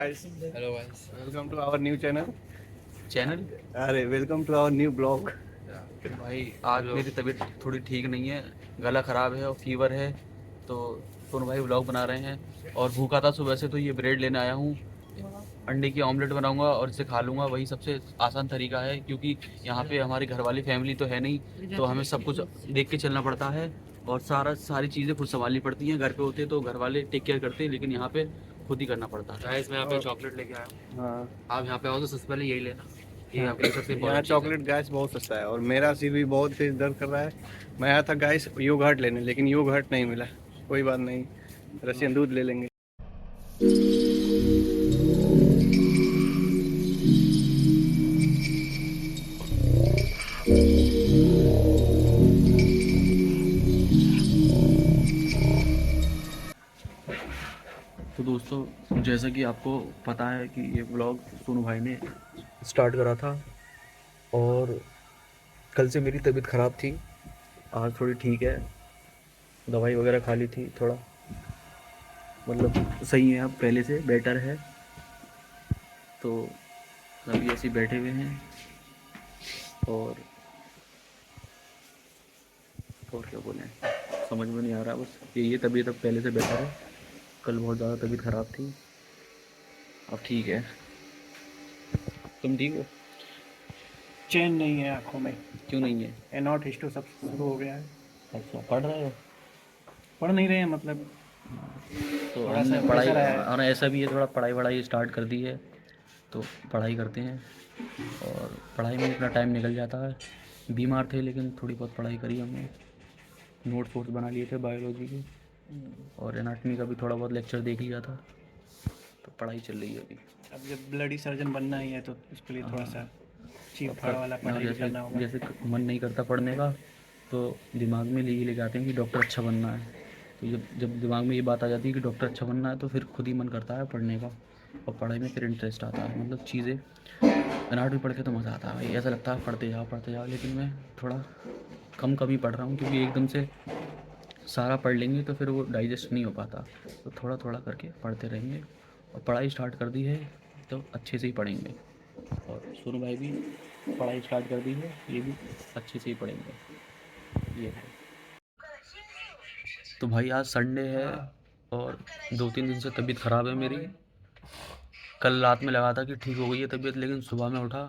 Guys, hello guys. welcome to our new channel. Channel अरे welcome to our new blog. भाई आज मेरी तबीयत थोड़ी ठीक नहीं है, गला ख़राब है और फीवर है। तो दोनों भाई व्लॉग बना रहे हैं और भूखा था सुबह से, तो ये ब्रेड लेने आया हूँ। अंडे की ऑमलेट बनाऊंगा और इसे खा लूँगा, वही सबसे आसान तरीका है, क्योंकि यहाँ पे हमारी घर वाली फैमिली तो है नहीं, तो हमें सब कुछ देख के चलना पड़ता है और सारी चीज़ें खुद संभालनी पड़ती हैं। घर पे होते तो घर वाले टेक केयर करते हैं, लेकिन यहाँ पे खुद ही करना पड़ता है। गाइस मैं यहाँ पे चॉकलेट लेके आया हूँ। हाँ, आप यहाँ पे आओ तो सबसे पहले यही लेना, ये आपके लिए सबसे यहाँ इम्पोर्टेंट चीज़ है। चॉकलेट गैस बहुत सस्ता है और मेरा सिर भी बहुत तेज दर्द कर रहा है। मैं आया था गाइस योगर्ट लेने, लेकिन योगर्ट नहीं मिला। कोई बात नहीं, रशियन दूध ले लेंगे। तो दोस्तों, जैसा कि आपको पता है कि ये व्लॉग सोनू भाई ने स्टार्ट करा था और कल से मेरी तबीयत ख़राब थी, आज थोड़ी ठीक है। दवाई वगैरह खा ली थी, थोड़ा मतलब सही है, अब पहले से बेटर है। तो अभी ऐसे ही बैठे हुए हैं और क्या बोलें, समझ में नहीं आ रहा। बस ये तबीयत अब पहले से बेटर है। कल बहुत ज़्यादा तबीयत ख़राब थी, अब ठीक है। तुम ठीक हो? चैन नहीं है आंखों में। क्यों नहीं है? एनॉट हिस्टो सब शुरू हो गया है। अच्छा, पढ़ रहे हो? पढ़ नहीं रहे हैं, मतलब तो थोड़ा सा हमने पढ़ाई, प्रेशर आया है। और ऐसा भी है, थोड़ा पढ़ाई वढ़ाई स्टार्ट कर दी है, तो पढ़ाई करते हैं और पढ़ाई में इतना टाइम निकल जाता है। बीमार थे लेकिन थोड़ी बहुत पढ़ाई करी हमने, नोट्स वोट्स बना लिए थे बायोलॉजी के और एनाटमी का भी थोड़ा बहुत लेक्चर देख लिया था, तो पढ़ाई चल रही है अभी। अब जब ब्लडी सर्जन बनना ही है तो उसके लिए थोड़ा सा चीप अब फाड़ वाला और पढ़ाई भी जैसे करना होगा। जैसे मन नहीं करता पढ़ने का, तो दिमाग में ये लेके आते हैं कि डॉक्टर अच्छा बनना है। तो जब जब दिमाग में ये बात आ जाती है कि डॉक्टर अच्छा बनना है, तो फिर खुद ही मन करता है पढ़ने का और पढ़ाई में फिर इंटरेस्ट आता है। मतलब चीज़ें एनाटमी पढ़ के तो मज़ा आता है भाई, ऐसा लगता है पढ़ते जाओ, लेकिन मैं थोड़ा कम कम ही पढ़ रहा हूँ, क्योंकि एकदम से सारा पढ़ लेंगे तो फिर वो डाइजेस्ट नहीं हो पाता। तो थोड़ा थोड़ा करके पढ़ते रहेंगे और पढ़ाई स्टार्ट कर दी है तो अच्छे से ही पढ़ेंगे। और सोनू भाई भी पढ़ाई स्टार्ट कर दी है, ये भी अच्छे से ही पढ़ेंगे, ये है। तो भाई आज संडे है और 2-3 दिन से तबीयत ख़राब है मेरी। कल रात में लगा था कि ठीक हो गई है तबीयत, लेकिन सुबह में उठा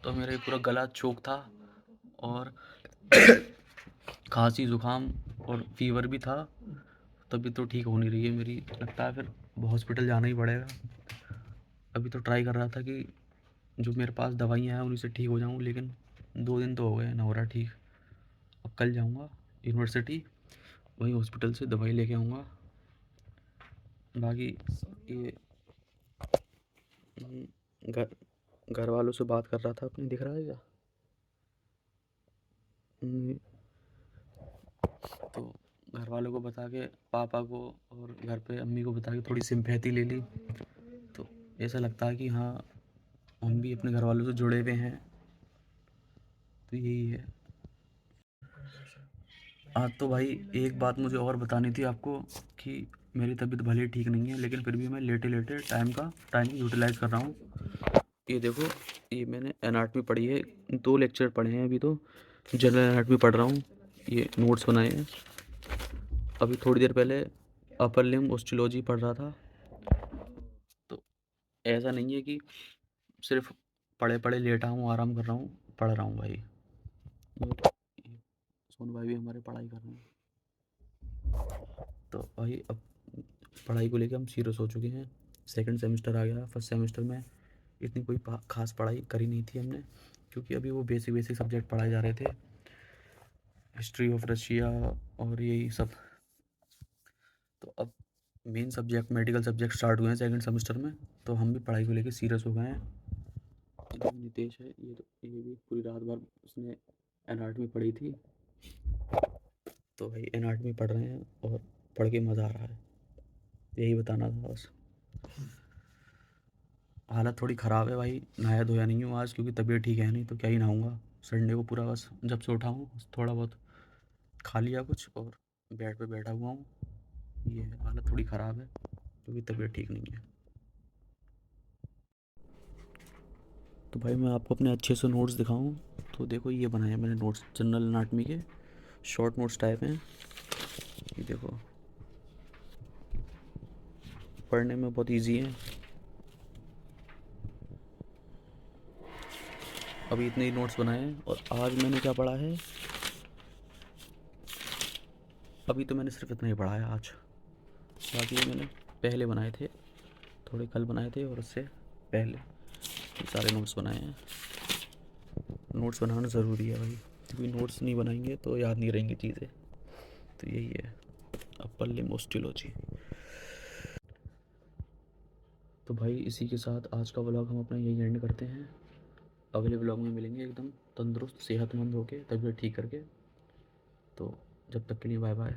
तो मेरा पूरा गला चोक था और खांसी ज़ुकाम और फीवर भी था। तबीयत तो ठीक हो नहीं रही है मेरी, लगता है फिर हॉस्पिटल जाना ही पड़ेगा। अभी तो ट्राई कर रहा था कि जो मेरे पास दवाइयाँ हैं उन्हीं से ठीक हो जाऊँ, लेकिन 2 दिन तो हो गए ना हो रहा ठीक। अब कल जाऊँगा यूनिवर्सिटी, वहीं हॉस्पिटल से दवाई लेके आऊँगा। बाकी ये घर घर वालों से बात कर रहा था अपने, दिख रहा है क्या? तो घर वालों को बता के, पापा को और घर पे अम्मी को बता के थोड़ी सिंपैथी ले ली, तो ऐसा लगता है कि हाँ, हम भी अपने घर वालों से जुड़े हुए हैं। तो यही है। हाँ तो भाई, एक बात मुझे और बतानी थी आपको कि मेरी तबीयत भले ही ठीक नहीं है, लेकिन फिर भी मैं लेटे लेटे टाइम यूटिलाइज़ कर रहा हूँ। ये देखो, ये मैंने एनाटमी पढ़ी है, 2 लेक्चर पढ़े हैं अभी तो। जनरल एनाटमी पढ़ रहा हूँ, ये नोट्स बनाए हैं। अभी थोड़ी देर पहले अपर लिम्ब ऑस्टियोलॉजी पढ़ रहा था। तो ऐसा नहीं है कि सिर्फ पढ़े पढ़े लेटा हूँ, आराम कर रहा हूँ, पढ़ रहा हूँ भाई। और सोनू भाई भी हमारे पढ़ाई कर रहे हैं। तो भाई अब पढ़ाई को लेकर हम सीरियस हो चुके हैं। सेकंड सेमेस्टर आ गया। फर्स्ट सेमेस्टर में इतनी कोई खास पढ़ाई करी नहीं थी हमने, क्योंकि अभी वो बेसिक बेसिक सब्जेक्ट पढ़ाए जा रहे थे, हिस्ट्री ऑफ रशिया और यही सब। तो अब main subject medical subject start हुए हैं सेकंड सेमेस्टर में, तो हम भी पढ़ाई को लेकर सीरियस हो गए हैं। ये नितेश है, ये भी पूरी रात भर उसने एनाटमी पढ़ी थी। तो भाई एनाटमी पढ़ रहे हैं और पढ़ के मज़ा आ रहा है, यही बताना था बस। हालत थोड़ी ख़राब है भाई, नहाया धोया नहीं हूँ आज, क्योंकि तबीयत ठीक है नहीं, तो क्या ही नहाऊंगा। संडे को पूरा बस जब से उठा हूँ थोड़ा बहुत खा लिया कुछ और बेड पे बैठा हुआ हूँ। ये है, हालत थोड़ी ख़राब है क्योंकि तबीयत ठीक नहीं है। तो भाई मैं आपको अपने अच्छे से नोट्स दिखाऊं तो देखो ये बनाए हैं मैंने नोट्स, जनरल एनाटॉमी के शॉर्ट नोट्स टाइप हैं। ये देखो पढ़ने में बहुत इजी है। अभी इतने ही नोट्स बनाए हैं और आज मैंने क्या पढ़ा है, अभी तो मैंने सिर्फ इतना ही पढ़ा है आज। बाकी मैंने पहले बनाए थे, थोड़े कल बनाए थे और उससे पहले ये सारे नोट्स बनाए हैं। नोट्स बनाना ज़रूरी है भाई, क्योंकि नोट्स नहीं बनाएंगे तो याद नहीं रहेंगी चीज़ें। तो यही है अपर लिम्ब ऑस्टियोलॉजी। तो भाई इसी के साथ आज का व्लॉग हम अपना यही एंड करते हैं। अगले व्लॉग में मिलेंगे एकदम तंदुरुस्त सेहतमंद होके, तबीयत ठीक करके। तो जब तक के लिए बाय बाय।